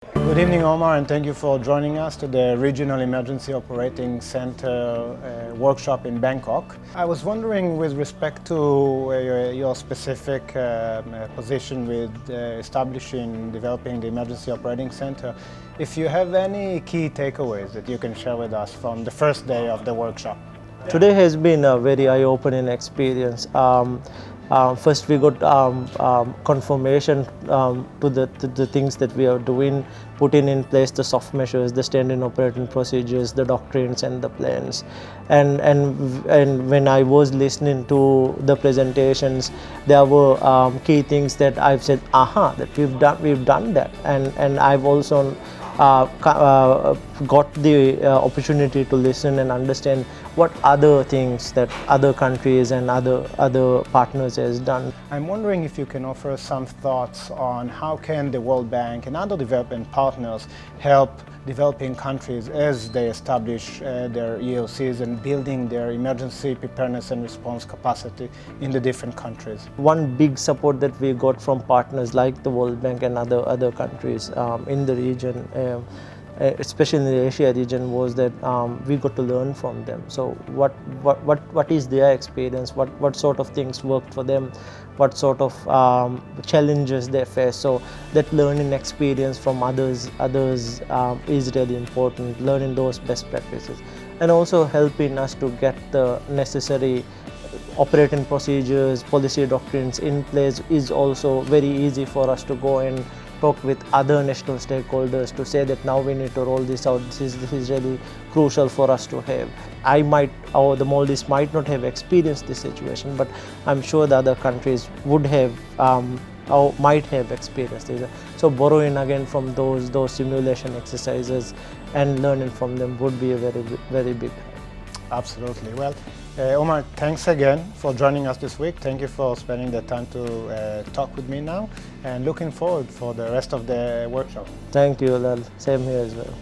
Good evening, Omar, and thank you for joining us to the Regional Emergency Operating Center workshop in Bangkok. I was wondering, with respect to your specific position with establishing, developing the Emergency Operating Center, if you have any key takeaways that you can share with us from the first day of the workshop. Today has been a very eye-opening experience. First, we got confirmation to the things that we are doing, putting in place the soft measures, the standard operating procedures, the doctrines, and the plans. And when I was listening to the presentations, there were key things that I've said, "Aha! That we've done that," and I've also got the opportunity to listen and understand what other things that other countries and other partners has done. I'm wondering if you can offer some thoughts on how can the World Bank and other development partners help developing countries as they establish their EOCs and building their emergency preparedness and response capacity in the different countries. One big support that we got from partners like the World Bank and other countries in the region, especially in the Asia region, was that we got to learn from them. So what is their experience? What sort of things worked for them? What sort of challenges they face? So that learning experience from others is really important. Learning those best practices and also helping us to get the necessary operating procedures, policy doctrines in place is also very easy for us to go and talk with other national stakeholders to say that now we need to roll this out. This is really crucial for us to have. I might, or the Maldives might not have experienced this situation, but I'm sure the other countries would have or might have experienced this. So borrowing again from those simulation exercises and learning from them would be a very big. Absolutely. Well, Omar, thanks again for joining us this week. Thank you for spending the time to talk with me now, and looking forward for the rest of the workshop. Thank you, Lal. Same here as well.